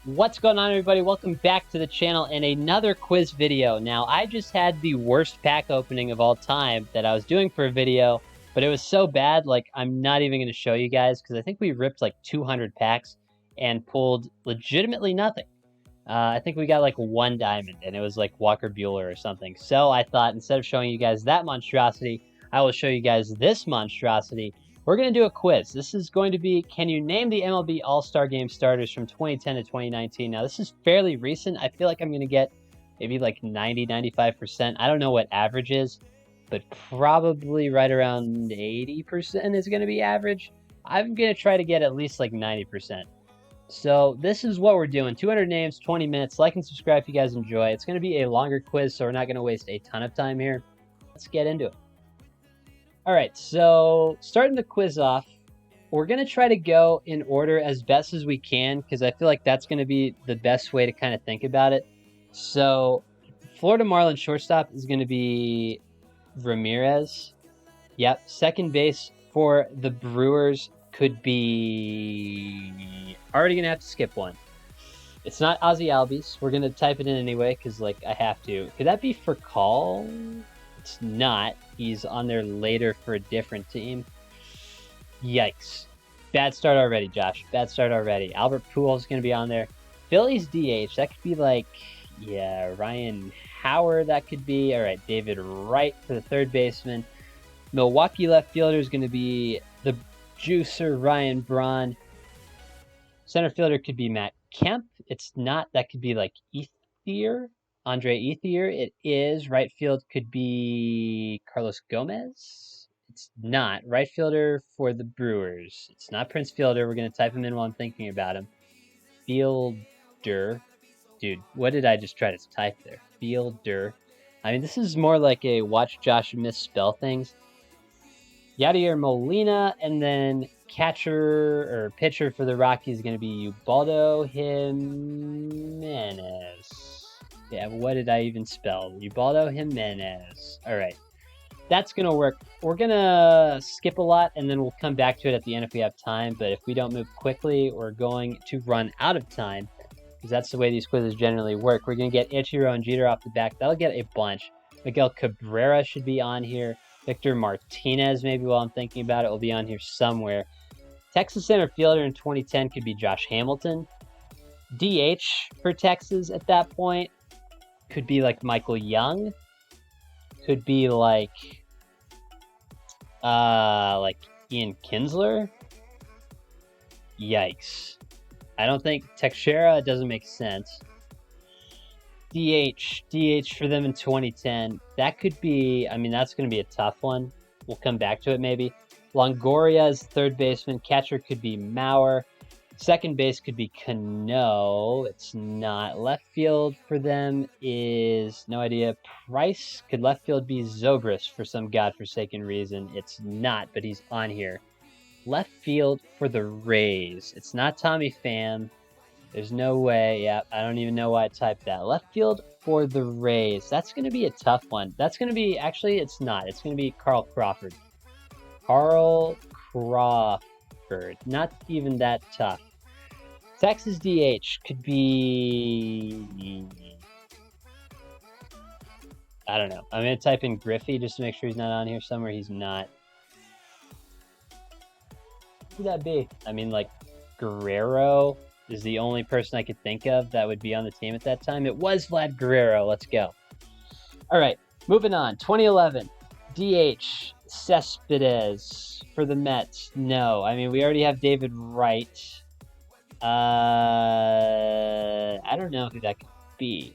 What's going on, everybody? Welcome back to the channel and another quiz video. Now, I just had the worst pack opening of all time that I was doing for a video, but it was so bad, like, I'm not even going to show you guys because I think we ripped like 200 packs and pulled legitimately nothing. I think we got like one diamond, and it was like Walker Buehler or something. So I thought instead of showing you guys that monstrosity, I will show you guys this monstrosity. We're going to do a quiz. This is going to be, can you name the MLB All-Star Game Starters from 2010 to 2019? Now, this is fairly recent. I feel like I'm going to get maybe like 90, 95%. I don't know what average is, but probably right around 80% is going to be average. I'm going to try to get at least like 90%. So this is what we're doing. 200 names, 20 minutes. Like and subscribe if you guys enjoy. It's going to be a longer quiz, so we're not going to waste a ton of time here. Let's get into it. All right, so starting the quiz off, we're going to try to go in order as best as we can because I feel like that's going to be the best way to kind of think about it. So Florida Marlins shortstop is going to be Ramirez. Yep. Second base for the Brewers could be... Already going to have to skip one. It's not Ozzy Albies. We're going to type it in anyway because, like, I have to. Could that be for Call? It's not. He's on there later for a different team. Yikes. Bad start already, Josh. Bad start already. Albert Pujols is going to be on there. Phillies DH. That could be like, yeah, Ryan Howard. That could be. All right, David Wright for the third baseman. Milwaukee left fielder is going to be the juicer Ryan Braun. Center fielder could be Matt Kemp. It's not. That could be like Ethier, Andre Ethier. It is. Right field could be Carlos Gomez. It's not. Right fielder for the Brewers. It's not Prince Fielder. We're going to type him in while I'm thinking about him. Fielder. Dude, what did I just try to type there? Fielder. I mean, this is more like a watch Josh misspell things. Yadier Molina, and then catcher or pitcher for the Rockies is going to be Ubaldo Jimenez. Yeah, what did I even spell? Ubaldo Jimenez. All right. That's going to work. We're going to skip a lot, and then we'll come back to it at the end if we have time. But if we don't move quickly, we're going to run out of time, because that's the way these quizzes generally work. We're going to get Ichiro and Jeter off the back. That'll get a bunch. Miguel Cabrera should be on here. Victor Martinez, maybe while I'm thinking about it, will be on here somewhere. Texas center fielder in 2010 could be Josh Hamilton. DH for Texas at that point could be like Michael Young. Could be like Ian Kinsler. Yikes. I don't think Teixeira doesn't make sense. DH for them in 2010. That could be, I mean, that's going to be a tough one. We'll come back to it maybe. Longoria is third baseman. Catcher could be Mauer. Second base could be Cano. It's not. Left field for them is, no idea. Price. Could left field be Zobrist for some godforsaken reason? It's not, but he's on here. Left field for the Rays. It's not Tommy Pham. There's no way. Yeah, I don't even know why I typed that. Left field for the Rays. That's going to be a tough one. That's going to be, actually, it's not. It's going to be Carl Crawford. Carl Crawford. Not even that tough. Texas DH could be... I don't know. I'm going to type in Griffey just to make sure he's not on here somewhere. He's not. Who would that be? I mean, like, Guerrero is the only person I could think of that would be on the team at that time. It was Vlad Guerrero. Let's go. All right, moving on. 2011, DH Cespedes for the Mets. No, I mean, we already have David Wright. I don't know who that could be.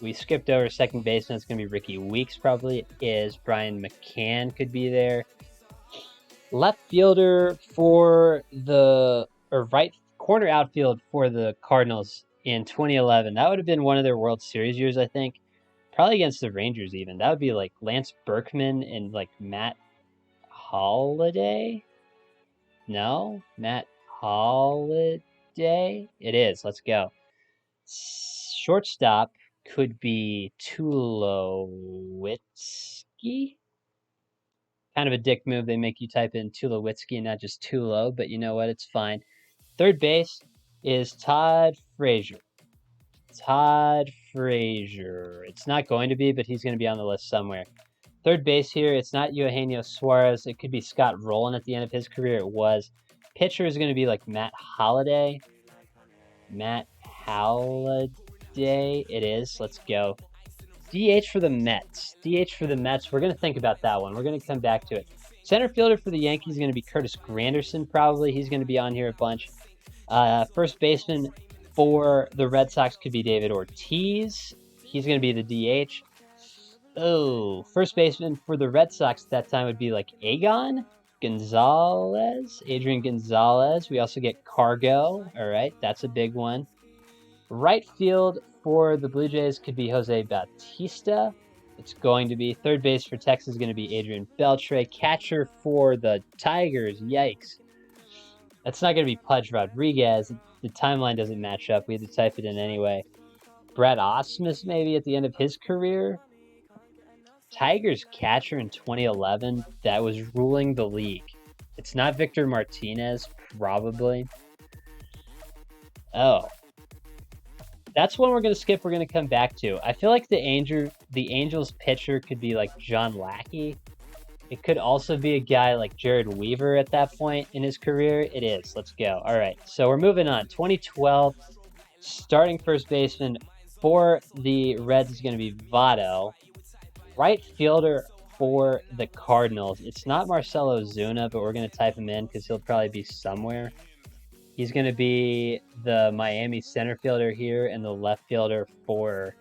We skipped over second baseman. It's going to be Ricky Weeks, probably. It is. Brian McCann could be there. Left fielder for the, or right corner outfield for the Cardinals in 2011. That would have been one of their World Series years, I think. Probably against the Rangers even. That would be like Lance Berkman and like Matt Holliday. No? Matt Holliday? It is. Let's go. Shortstop could be Tulowitzki. Kind of a dick move. They make you type in Tulowitzki and not just Tulo, but you know what? It's fine. Third base, is Todd Frazier. Todd Frazier. It's not going to be, but he's going to be on the list somewhere. Third base here, it's not Eugenio Suarez. It could be Scott Rowland at the end of his career. It was. Pitcher is going to be like Matt Holliday. Matt Holliday. It is. Let's go. DH for the Mets. DH for the Mets. We're going to think about that one. We're going to come back to it. Center fielder for the Yankees is going to be Curtis Granderson, probably. He's going to be on here a bunch. First baseman for the Red Sox could be David Ortiz. He's going to be the DH. Oh, first baseman for the Red Sox at that time would be like Adrian Gonzalez. We also get Cargo. All right, that's a big one. Right field for the Blue Jays could be Jose Bautista. It's going to be third base for Texas is going to be Adrian Beltre. Catcher for the Tigers. Yikes. That's not going to be Pudge Rodriguez. The timeline doesn't match up. We had to type it in anyway. Brett Ausmus maybe at the end of his career. Tigers catcher in 2011 that was ruling the league. It's not Victor Martinez, probably. Oh. That's one we're going to skip. We're going to come back to. I feel like the Angels pitcher could be like John Lackey. It could also be a guy like Jared Weaver at that point in his career. It is. Let's go. All right. So we're moving on. 2012, starting first baseman for the Reds is going to be Votto. Right fielder for the Cardinals. It's not Marcell Ozuna, but we're going to type him in because he'll probably be somewhere. He's going to be the Miami center fielder here and the left fielder for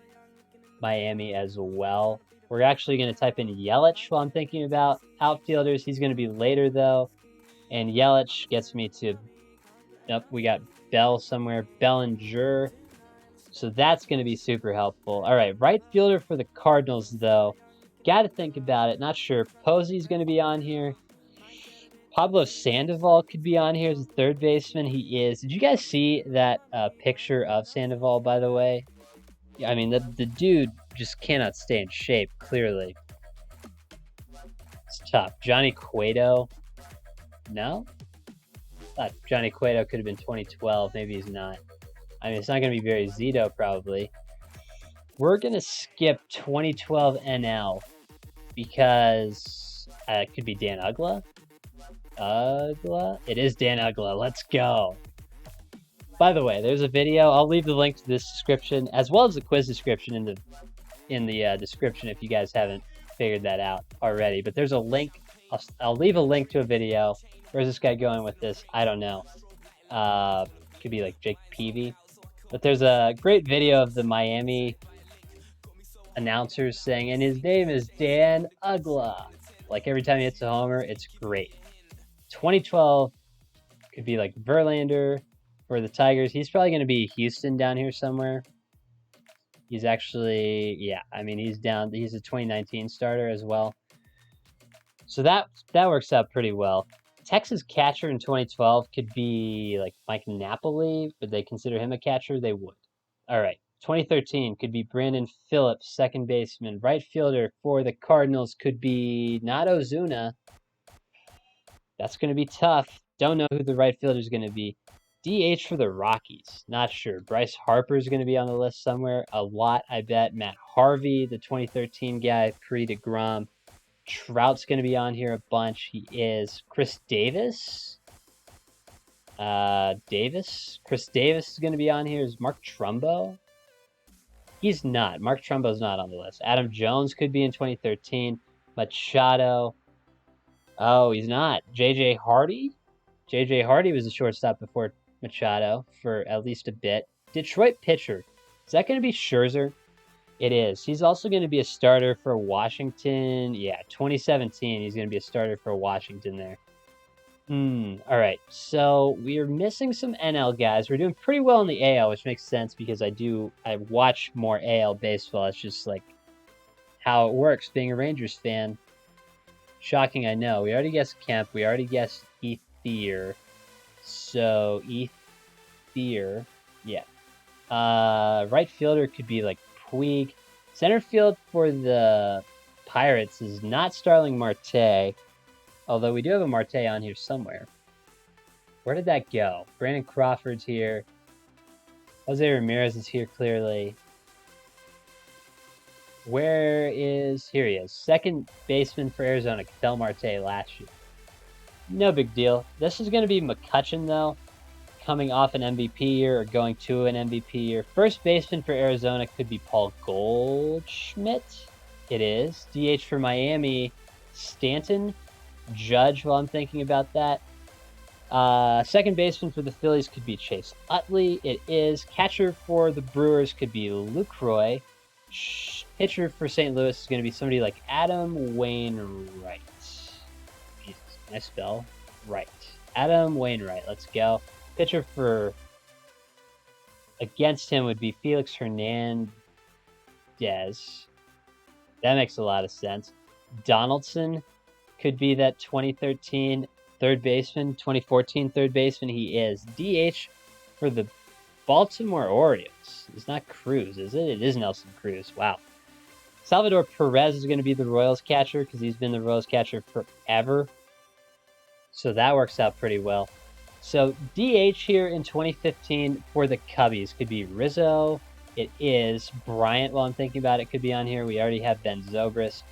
Miami as well. We're actually going to type in Yelich while I'm thinking about outfielders. He's going to be later, though. And Yelich gets me to... Yep, we got Bell somewhere. Bellinger. So that's going to be super helpful. All right, right fielder for the Cardinals, though. Got to think about it. Not sure. Posey's going to be on here. Pablo Sandoval could be on here as a third baseman. He is. Did you guys see that picture of Sandoval, by the way? I mean, the dude just cannot stay in shape, clearly. It's tough. Johnny Cueto? No? Thought Johnny Cueto could have been 2012. Maybe he's not. I mean, it's not going to be Barry Zito, probably. We're going to skip 2012 NL because it could be Dan Uggla. It is Dan Uggla. Let's go. By the way, there's a video. I'll leave the link to this description as well as the quiz description in the description if you guys haven't figured that out already. But there's a link. I'll leave a link to a video. Where's this guy going with this? I don't know. Could be like Jake Peavy. But there's a great video of the Miami announcers saying, and his name is Dan Uggla. Like every time he hits a homer, it's great. 2012 could be like Verlander for the Tigers. He's probably going to be Houston down here somewhere. He's actually, yeah, I mean, he's down. He's a 2019 starter as well. So that works out pretty well. Texas catcher in 2012 could be like Mike Napoli. Would they consider him a catcher? They would. All right. 2013 could be Brandon Phillips, second baseman. Right fielder for the Cardinals could be not Ozuna. That's going to be tough. Don't know who the right fielder is going to be. DH for the Rockies. Not sure. Bryce Harper is going to be on the list somewhere. A lot, I bet. Matt Harvey, the 2013 guy, pre-DeGrom. Trout's going to be on here a bunch. He is. Chris Davis. Chris Davis is going to be on here. Is Mark Trumbo? He's not. Mark Trumbo's not on the list. Adam Jones could be in 2013. Machado. Oh, he's not. J.J. Hardy? J.J. Hardy was a shortstop before Machado for at least a bit. Detroit pitcher. Is that going to be Scherzer? It is. He's also going to be a starter for Washington. Yeah, 2017. He's going to be a starter for Washington there. All right. So we are missing some NL guys. We're doing pretty well in the AL, which makes sense because I watch more AL baseball. It's just like how it works being a Rangers fan. Shocking, I know. We already guessed Kemp. We already guessed Ethier. So Ethier, yeah. Right fielder could be like Puig. Center field for the Pirates is not Starling Marte, although we do have a Marte on here somewhere. Where did that go? Brandon Crawford's here. Jose Ramirez is here clearly. Where is... Here he is. Second baseman for Arizona, Ketel Marte last year. No big deal. This is going to be McCutchen, though, coming off an MVP year or going to an MVP year. First baseman for Arizona could be Paul Goldschmidt. It is. DH for Miami, Stanton. Judge, while I'm thinking about that. Second baseman for the Phillies could be Chase Utley. It is. Catcher for the Brewers could be Lucroy. Pitcher for St. Louis is going to be somebody like Adam Wainwright. Jesus, can I spell? Right. Adam Wainwright. Let's go. Pitcher for against him would be Felix Hernandez. That makes a lot of sense. Donaldson could be that 2013 third baseman, 2014 third baseman. He is. DH for the Baltimore Orioles. It's not Cruz, is it? It is Nelson Cruz. Wow. Salvador Perez is going to be the Royals catcher because he's been the Royals catcher forever. So that works out pretty well. So DH here in 2015 for the Cubbies could be Rizzo. It is. Bryant, while I'm thinking about it, could be on here. We already have Ben Zobrist.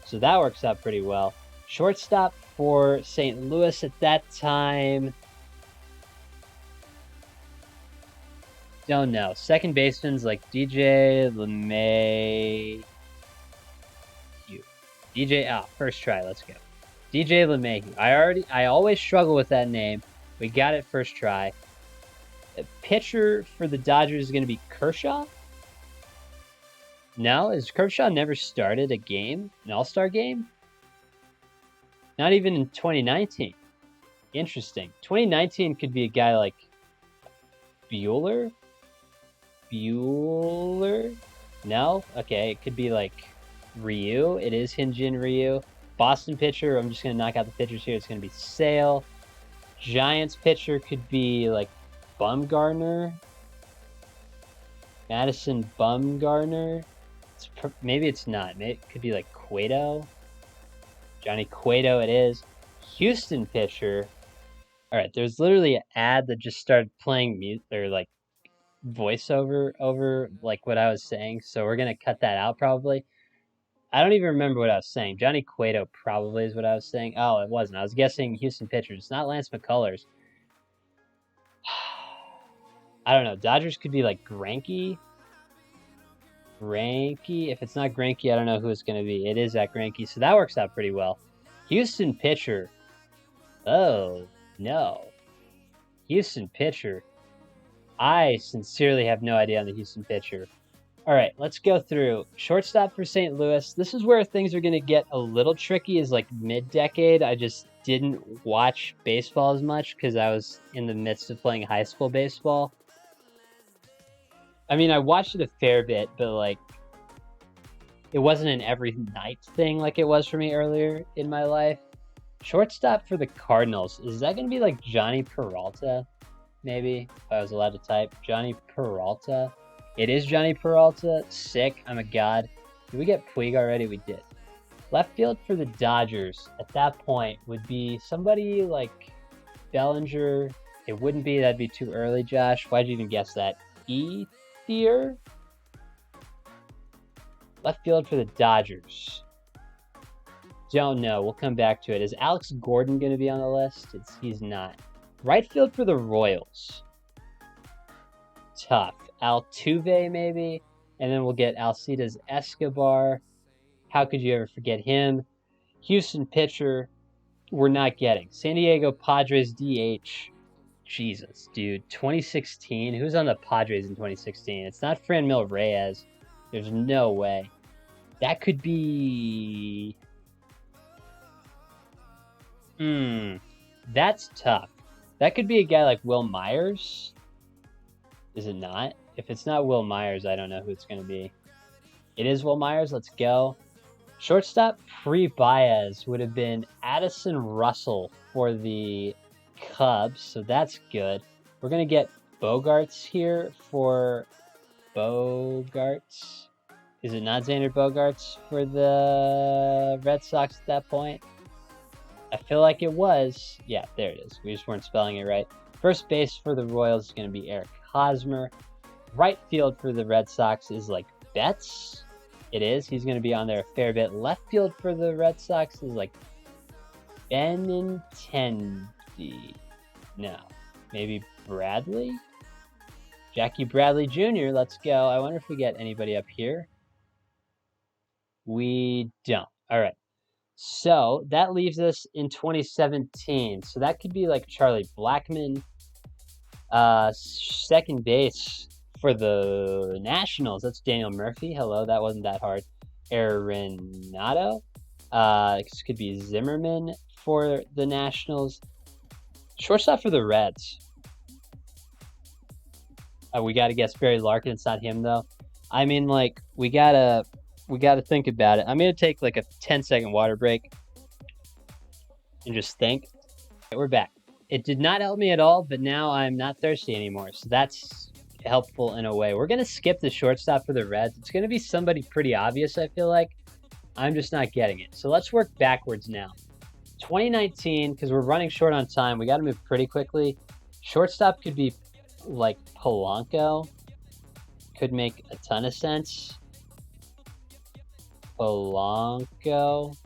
So that works out pretty well. Shortstop for St. Louis at that time. Don't know. Second baseman's like DJ LeMahieu. First try. Let's go. DJ LeMahieu. I always struggle with that name. We got it first try. The pitcher for the Dodgers is going to be Kershaw. No, has Kershaw never started a game, an All-Star game? Not even in 2019. Interesting. 2019 could be a guy like Bueller? No? Okay, it could be like Ryu. It is Hyun-Jin Ryu. Boston pitcher, I'm just going to knock out the pitchers here. It's going to be Sale. Giants pitcher could be like Bumgarner. Madison Bumgarner. Maybe it's not. Maybe it could be like Cueto. Johnny Cueto it is. Houston pitcher. All right, there's literally an ad that just started playing mute or like voiceover over like what I was saying. So we're going to cut that out probably. I don't even remember what I was saying. Johnny Cueto probably is what I was saying. Oh, it wasn't. I was guessing Houston pitchers. It's not Lance McCullers. I don't know. Dodgers could be like Greinke. If it's not Greinke, I don't know who it's going to be. It is Zach Greinke, so that works out pretty well. Houston pitcher. Oh, no. Houston pitcher. I sincerely have no idea on the Houston pitcher. All right, let's go through. Shortstop for St. Louis. This is where things are going to get a little tricky is like mid-decade. I just didn't watch baseball as much because I was in the midst of playing high school baseball. I mean, I watched it a fair bit, but like it wasn't an every night thing like it was for me earlier in my life. Shortstop for the Cardinals. Is that going to be like Johnny Peralta? Maybe, if I was allowed to type. Johnny Peralta. It is Johnny Peralta. Sick. I'm a god. Did we get Puig already? We did. Left field for the Dodgers at that point would be somebody like Bellinger. It wouldn't be. That'd be too early, Josh. Why'd you even guess that? Ethier? Left field for the Dodgers. Don't know. We'll come back to it. Is Alex Gordon going to be on the list? He's not. Right field for the Royals. Tough. Altuve, maybe? And then we'll get Alcides Escobar. How could you ever forget him? Houston pitcher, we're not getting. San Diego Padres DH. Jesus, dude. 2016. Who's on the Padres in 2016? It's not Franmil Reyes. There's no way. That could be... That's tough. That could be a guy like Will Myers. Is it not? If it's not Will Myers, I don't know who it's going to be. It is Will Myers. Let's go. Shortstop pre-Baez would have been Addison Russell for the Cubs, so that's good. We're going to get Bogarts here for Bogarts. Is it not Xander Bogarts for the Red Sox at that point? I feel like it was. Yeah, there it is. We just weren't spelling it right. First base for the Royals is going to be Eric Hosmer. Right field for the Red Sox is like Betts. It is. He's going to be on there a fair bit. Left field for the Red Sox is like Benintendi. No. Maybe Bradley? Jackie Bradley Jr. Let's go. I wonder if we get anybody up here. We don't. All right. So that leaves us in 2017. So that could be like Charlie Blackmon. Second base for the Nationals. That's Daniel Murphy. Hello, that wasn't that hard. Arenado. This could be Zimmerman for the Nationals. Shortstop for the Reds. We got to guess Barry Larkin. It's not him though. I mean, like we gotta think about it. I'm gonna take like a 10-second water break and just think. Okay, we're back. It did not help me at all, but now I'm not thirsty anymore, so that's helpful in a way. We're gonna skip the shortstop for the Reds. It's gonna be somebody pretty obvious, I feel like. I'm just not getting it. So let's work backwards now. 2019, because we're running short on time, we got to move pretty quickly. Shortstop could be like Polanco. Could make a ton of sense. Polanco.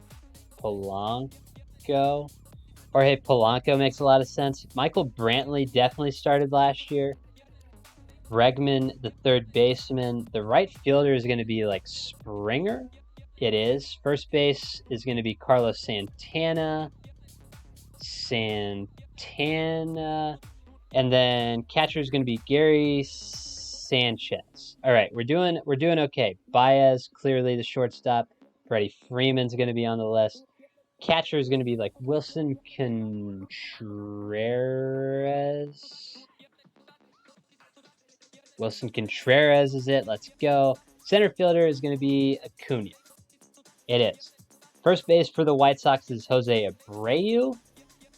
Or hey, Polanco makes a lot of sense. Michael Brantley definitely started last year. Bregman, the third baseman. The right fielder is going to be like Springer. It is. First base is going to be Carlos Santana. And then catcher is going to be Gary Sanchez. All right, we're doing okay. Baez, clearly the shortstop. Freddie Freeman's going to be on the list. Catcher is going to be like Wilson Contreras. Wilson Contreras is it. Let's go. Center fielder is going to be Acuna. It is. First base for the White Sox is Jose Abreu.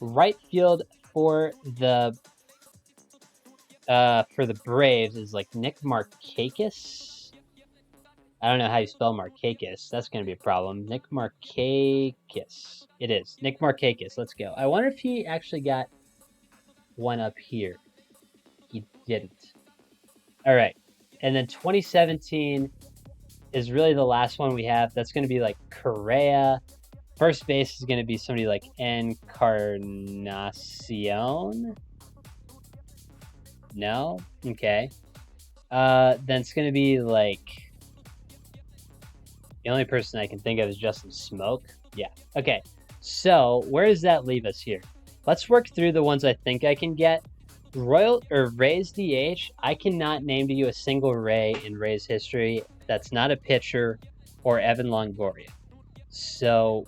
Right field for the Braves is like Nick Markakis. I don't know how you spell Markakis. That's going to be a problem. Nick Markakis. It is. Nick Markakis. Let's go. I wonder if he actually got one up here. He didn't. All right. And then 2017 is really the last one we have. That's going to be like Correa. First base is going to be somebody like Encarnacion. No? Okay. Then it's going to be like... The only person I can think of is Justin Smoke. Yeah. Okay. So where does that leave us here? Let's work through the ones I think I can get. Rays DH, I cannot name to you a single Ray in Rays history that's not a pitcher or Evan Longoria. So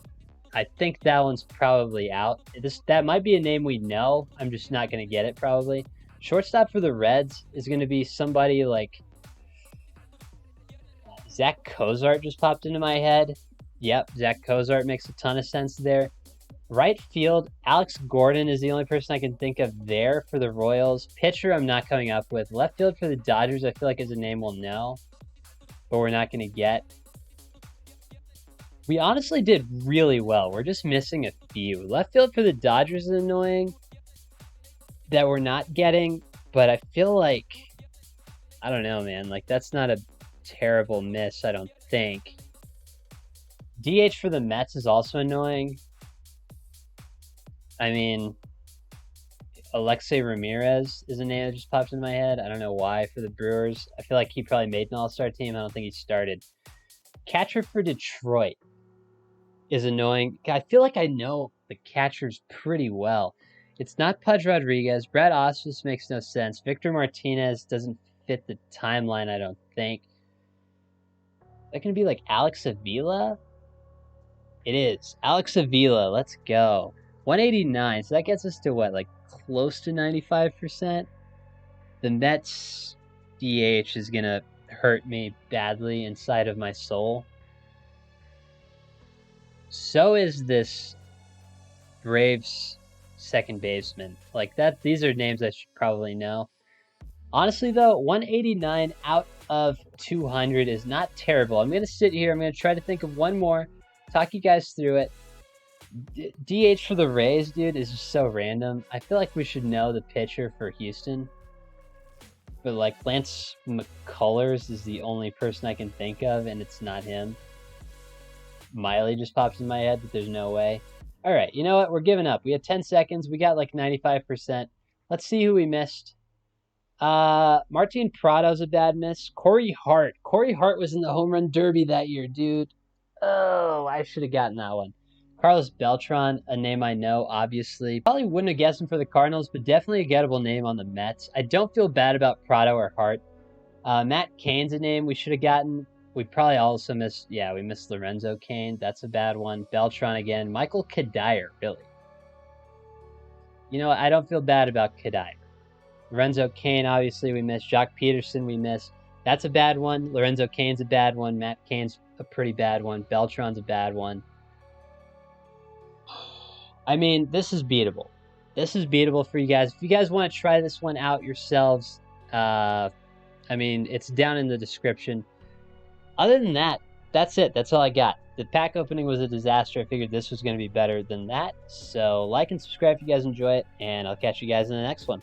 I think that one's probably out. That might be a name we know. I'm just not going to get it probably. Shortstop for the Reds is going to be somebody like Zach Cozart just popped into my head. Yep, Zach Cozart makes a ton of sense there. Right field, Alex Gordon is the only person I can think of there for the Royals. Pitcher, I'm not coming up with. Left field for the Dodgers, I feel like is a name we'll know, but we're not going to get. We honestly did really well. We're just missing a few. Left field for the Dodgers is annoying that we're not getting, but I feel like, I don't know, man. Like, that's not a terrible miss, I don't think. DH for the Mets is also annoying. I mean, Alexei Ramirez is a name that just popped into my head. I don't know why for the Brewers. I feel like he probably made an all-star team. I don't think he started. Catcher for Detroit is annoying. I feel like I know the catchers pretty well. It's not Pudge Rodriguez. Brad Osmus makes no sense. Victor Martinez doesn't fit the timeline, I don't think. That can be like Alex Avila? It is. Alex Avila. Let's go. 189. So that gets us to what? Like close to 95%? The Mets DH is going to hurt me badly inside of my soul. So is this Braves second baseman. Like that, these are names I should probably know. Honestly though, 189 out of 200 is not terrible. I'm going to sit here. I'm going to try to think of one more. Talk you guys through it. DH for the Rays, dude, is just so random. I feel like we should know the pitcher for Houston. but like Lance McCullers is the only person I can think of, and it's not him. Miley just pops in my head, but there's no way. All right, you know what? We're giving up. We had 10 seconds. We got like 95%. Let's see who we missed. Martin Prado's a bad miss. Corey Hart. Corey Hart was in the home run derby that year, dude. Oh, I should have gotten that one. Carlos Beltran, a name I know, obviously. Probably wouldn't have guessed him for the Cardinals, but definitely a gettable name on the Mets. I don't feel bad about Prado or Hart. Matt Cain's a name we should have gotten. We probably also missed, yeah, we missed Lorenzo Cain. That's a bad one. Beltran again. Michael Kadire, really. You know, I don't feel bad about Kadire. Lorenzo Cain, obviously, we missed. Jock Peterson, we missed. That's a bad one. Lorenzo Cain's a bad one. Matt Cain's a pretty bad one. Beltran's a bad one. I mean, this is beatable. This is beatable for you guys. If you guys want to try this one out yourselves, I mean, it's down in the description. Other than that, that's it. That's all I got. The pack opening was a disaster. I figured this was going to be better than that. So like and subscribe if you guys enjoy it, and I'll catch you guys in the next one.